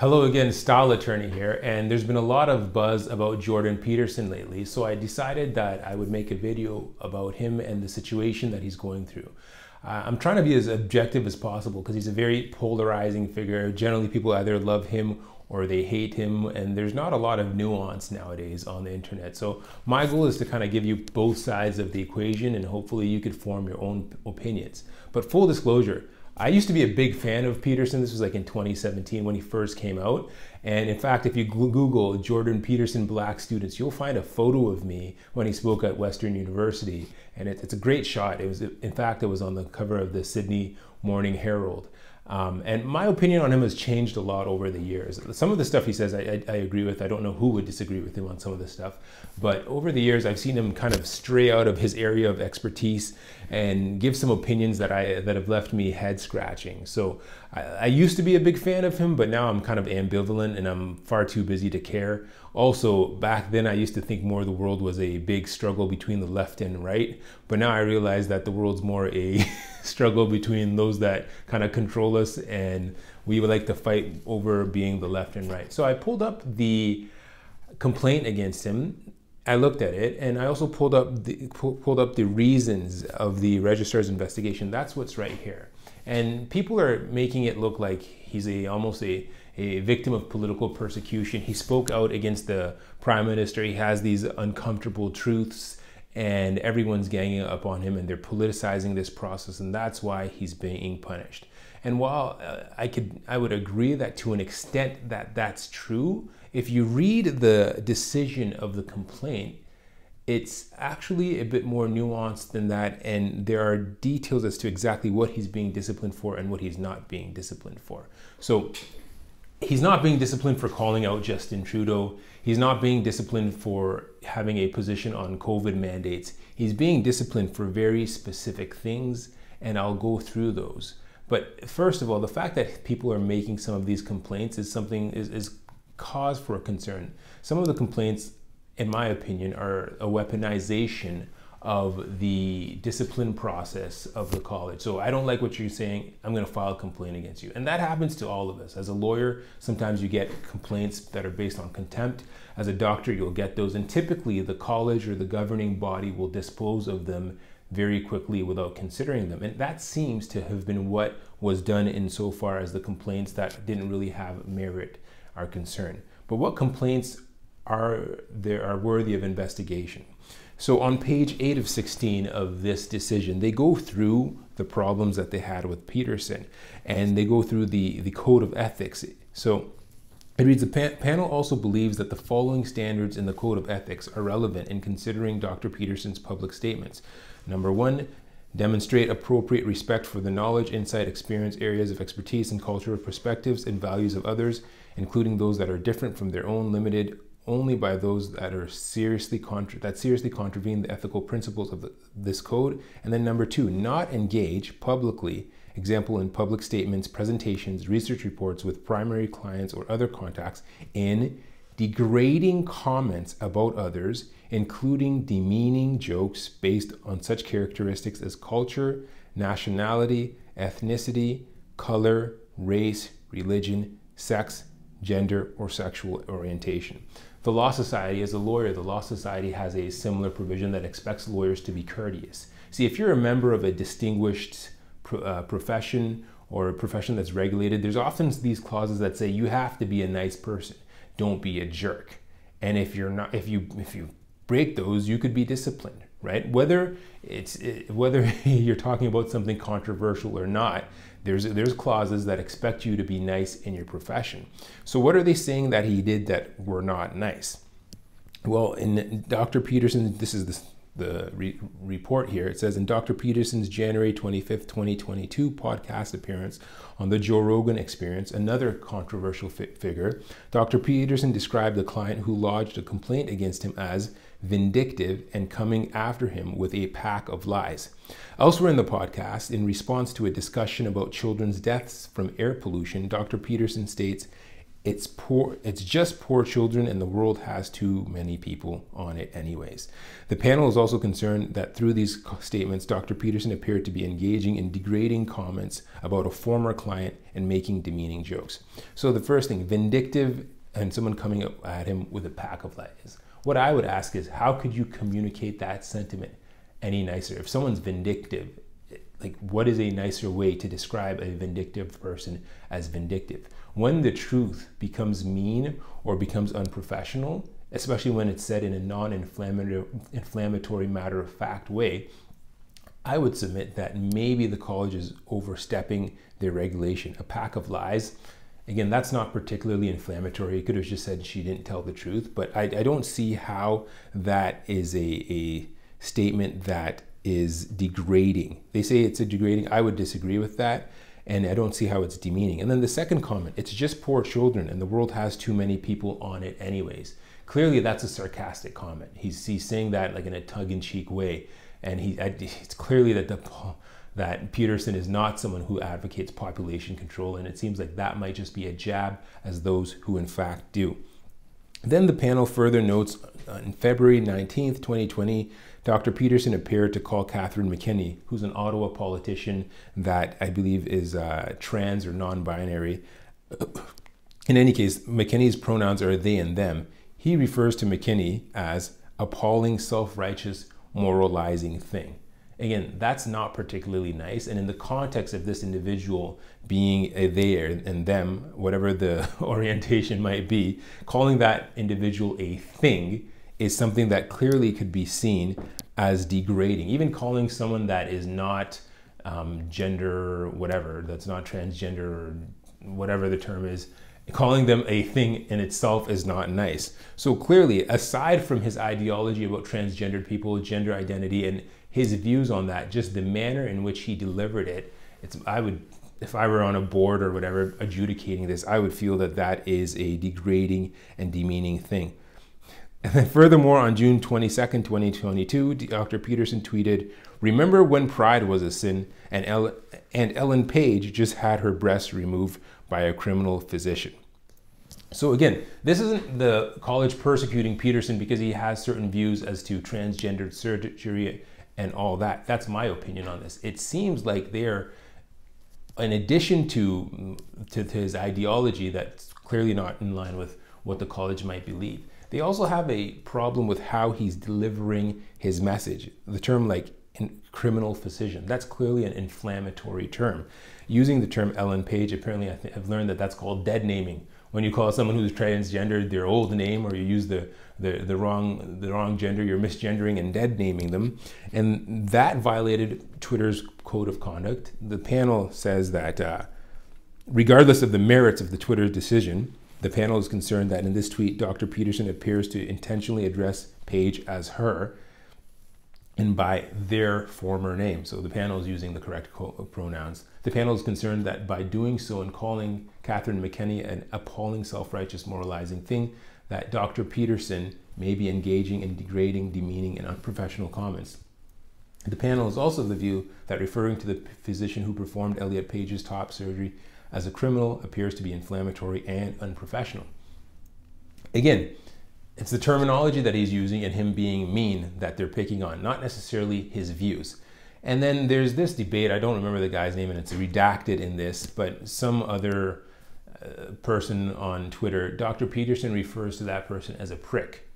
Hello again, Style Attorney here, and there's been a lot of buzz about Jordan Peterson lately, so I decided that I would make a video about him and the situation that he's going through. I'm trying to be as objective as possible because he's a very polarizing figure. Generally, people either love him or they hate him, and there's not a lot of nuance nowadays on the internet. So my goal is to kind of give you both sides of the equation, and hopefully you could form your own opinions. But full disclosure, I used to be a big fan of Peterson. This was like in 2017 when he first came out. And in fact, if you Google Jordan Peterson black students, you'll find a photo of me when he spoke at Western University. And it's a great shot. In fact, it was on the cover of the Sydney Morning Herald. And my opinion on him has changed a lot over the years. Some of the stuff he says I agree with. I don't know who would disagree with him on some of this stuff. But over the years, I've seen him kind of stray out of his area of expertise and give some opinions that have left me head scratching. So I used to be a big fan of him, but now I'm kind of ambivalent and I'm far too busy to care. Also, back then I used to think more the world was a big struggle between the left and right, but now I realize that the world's more a struggle between those that kind of control us, and we would like to fight over being the left and right. So I pulled up the complaint against him. I looked at it, and I also pulled up the reasons of the registrar's investigation. That's what's right here. And people are making it look like he's almost a victim of political persecution. He spoke out against the prime minister. He has these uncomfortable truths, and everyone's ganging up on him, and they're politicizing this process, and that's why he's being punished. And while I would agree that to an extent that's true, if you read the decision of the complaint, it's actually a bit more nuanced than that, and there are details as to exactly what he's being disciplined for and what he's not being disciplined for. So he's not being disciplined for calling out Justin Trudeau. He's not being disciplined for having a position on COVID mandates. He's being disciplined for very specific things, and I'll go through those. But first of all, the fact that people are making some of these complaints is cause for concern. Some of the complaints, in my opinion, are a weaponization of the discipline process of the college. So I don't like what you're saying, I'm going to file a complaint against you. And that happens to all of us. As a lawyer, sometimes you get complaints that are based on contempt. As a doctor, you'll get those. And typically the college or the governing body will dispose of them very quickly without considering them. And that seems to have been what was done insofar as the complaints that didn't really have merit are concerned. But what complaints are worthy of investigation? So on page 8 of 16 of this decision, they go through the problems that they had with Peterson, and they go through the code of ethics. So it reads, the panel also believes that the following standards in the code of ethics are relevant in considering Dr. Peterson's public statements. Number 1, demonstrate appropriate respect for the knowledge, insight, experience, areas of expertise, and cultural perspectives and values of others, including those that are different from their own, limited only by those that are seriously contravene the ethical principles of this code. And then number 2, not engage publicly, example in public statements, presentations, research reports with primary clients or other contacts, in degrading comments about others, including demeaning jokes based on such characteristics as culture, nationality, ethnicity, color, race, religion, sex, gender, or sexual orientation. The Law Society, as a lawyer, the Law Society has a similar provision that expects lawyers to be courteous. See, if you're a member of a distinguished profession or a profession that's regulated, there's often these clauses that say you have to be a nice person. Don't be a jerk. And if you break those, you could be disciplined, right? Whether you're talking about something controversial or not, there's clauses that expect you to be nice in your profession. So what are they saying that he did that were not nice? Well, in Dr. Peterson, this is the report here. It says, in Dr. Peterson's January 25th, 2022 podcast appearance on the Joe Rogan Experience, another controversial figure, Dr. Peterson described the client who lodged a complaint against him as vindictive and coming after him with a pack of lies. Elsewhere in the podcast, in response to a discussion about children's deaths from air pollution, Dr. Peterson states, It's just poor children, and the world has too many people on it anyways. The panel is also concerned that through these statements, Dr. Peterson appeared to be engaging in degrading comments about a former client and making demeaning jokes. So the first thing, vindictive, and someone coming up at him with a pack of lies. What I would ask is, how could you communicate that sentiment any nicer? If someone's vindictive, like, what is a nicer way to describe a vindictive person as vindictive? When the truth becomes mean or becomes unprofessional, especially when it's said in a non-inflammatory, matter-of-fact way, I would submit that maybe the college is overstepping their regulation. A pack of lies, again, that's not particularly inflammatory. It could have just said she didn't tell the truth, but I don't see how that is a statement that is degrading. They say it's a degrading. I would disagree with that, and I don't see how it's demeaning. And then the second comment, it's just poor children, and the world has too many people on it anyways. Clearly, that's a sarcastic comment. He's saying that like in a tongue-in-cheek way, and it's clearly that Peterson is not someone who advocates population control, and it seems like that might just be a jab as those who in fact do. Then the panel further notes on February 19th, 2020, Dr. Peterson appeared to call Catherine McKinney, who's an Ottawa politician that I believe is trans or non-binary. In any case, McKinney's pronouns are they and them. He refers to McKinney as appalling, self-righteous, moralizing thing. Again, that's not particularly nice. And in the context of this individual being a they and them, whatever the orientation might be, calling that individual a thing is something that clearly could be seen as degrading. Even calling someone that is not gender, whatever, that's not transgender or whatever the term is, calling them a thing in itself is not nice. So clearly, aside from his ideology about transgendered people, gender identity, and his views on that, just the manner in which he delivered it, if I were on a board or whatever adjudicating this, I would feel that that is a degrading and demeaning thing. And then furthermore, on June 22nd, 2022, Dr. Peterson tweeted, "Remember when pride was a sin and Ellen Page just had her breasts removed by a criminal physician." So again, this isn't the college persecuting Peterson because he has certain views as to transgendered surgery and all that. That's my opinion on this. It seems like they're, in addition to his ideology that's clearly not in line with what the college might believe, they also have a problem with how he's delivering his message. The term like criminal physician, that's clearly an inflammatory term. Using the term Ellen Page, apparently I've learned that that's called dead naming. When you call someone who's transgendered their old name, or you use the wrong gender, you're misgendering and dead naming them. And that violated Twitter's code of conduct. The panel says that regardless of the merits of the Twitter decision, the panel is concerned that in this tweet, Dr. Peterson appears to intentionally address Page as her and by their former name. So the panel is using the correct pronouns. The panel is concerned that by doing so and calling Catherine McKinney an appalling, self-righteous, moralizing thing, that Dr. Peterson may be engaging in degrading, demeaning, and unprofessional comments. The panel is also of the view that referring to the physician who performed Elliot Page's top surgery as a criminal appears to be inflammatory and unprofessional. Again, it's the terminology that he's using and him being mean that they're picking on, not necessarily his views. And then there's this debate, I don't remember the guy's name and it's redacted in this, but some other person on Twitter, Dr. Peterson refers to that person as a prick.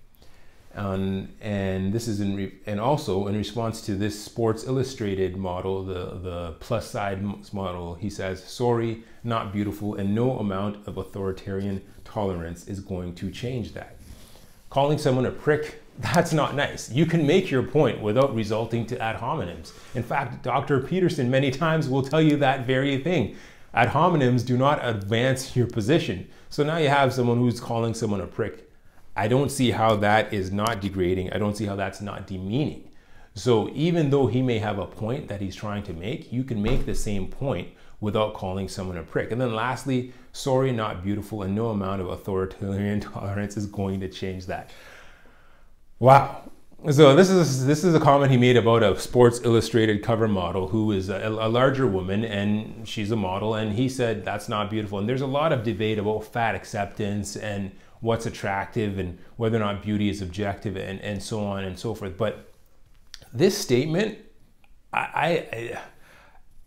And this is and also in response to this Sports Illustrated model, the plus side model, he says, "Sorry, not beautiful, and no amount of authoritarian tolerance is going to change that." Calling someone a prick, that's not nice. You can make your point without resulting to ad hominems. In fact, Dr. Peterson many times will tell you that very thing. Ad hominems do not advance your position. So now you have someone who's calling someone a prick. I don't see how that is not degrading. I don't see how that's not demeaning. So even though he may have a point that he's trying to make, you can make the same point without calling someone a prick. And then lastly, sorry, not beautiful, and no amount of authoritarian tolerance is going to change that. Wow. So this is a comment he made about a Sports Illustrated cover model who is a larger woman, and she's a model, and he said that's not beautiful. And there's a lot of debate about fat acceptance and what's attractive and whether or not beauty is objective and so on and so forth. But this statement, it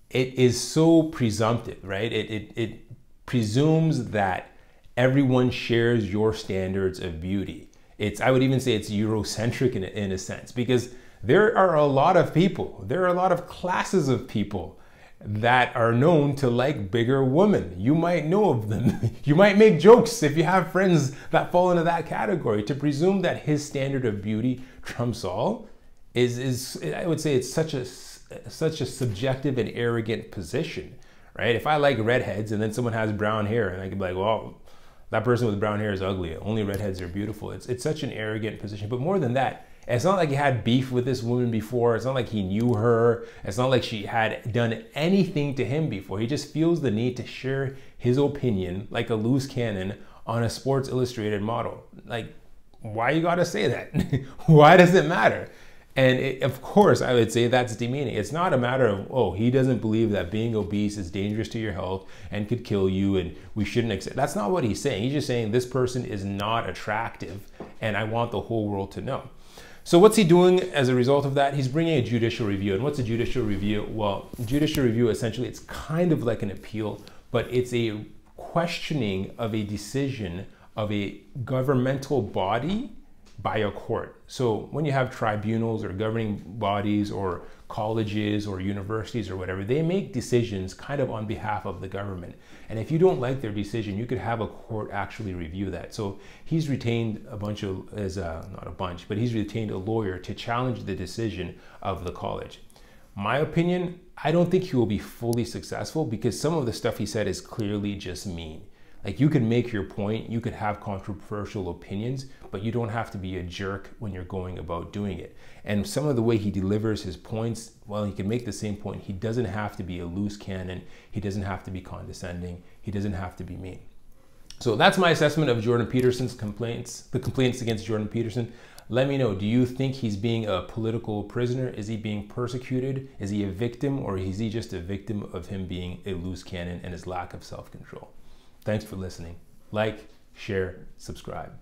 is so presumptive, right? It presumes that everyone shares your standards of beauty. I would even say it's Eurocentric in a sense, because there are a lot of people, there are a lot of classes of people that are known to like bigger women. You might know of them. You might make jokes if you have friends that fall into that category. To presume that his standard of beauty trumps all is I would say it's such a subjective and arrogant position, right? If I like redheads and then someone has brown hair, and I could be like, well, that person with brown hair is ugly. Only redheads are beautiful. It's such an arrogant position. But more than that, it's not like he had beef with this woman before. It's not like he knew her. It's not like she had done anything to him before. He just feels the need to share his opinion like a loose cannon on a Sports Illustrated model. Like, why you gotta say that? Why does it matter? And of course, I would say that's demeaning. It's not a matter of, oh, he doesn't believe that being obese is dangerous to your health and could kill you and we shouldn't accept. That's not what he's saying. He's just saying this person is not attractive and I want the whole world to know. So what's he doing as a result of that? He's bringing a judicial review. And what's a judicial review? Well, judicial review, essentially, it's kind of like an appeal, but it's a questioning of a decision of a governmental body by a court. So when you have tribunals or governing bodies or colleges or universities or whatever, they make decisions kind of on behalf of the government. And if you don't like their decision, you could have a court actually review that. So he's retained a bunch of, not a bunch, but he's retained a lawyer to challenge the decision of the college. My opinion, I don't think he will be fully successful because some of the stuff he said is clearly just mean. Like, you can make your point, you could have controversial opinions, but you don't have to be a jerk when you're going about doing it. And some of the way he delivers his points, well, he can make the same point. He doesn't have to be a loose cannon. He doesn't have to be condescending. He doesn't have to be mean. So that's my assessment of Jordan Peterson's complaints, the complaints against Jordan Peterson. Let me know, do you think he's being a political prisoner? Is he being persecuted? Is he a victim, or is he just a victim of him being a loose cannon and his lack of self-control? Thanks for listening. Like, share, subscribe.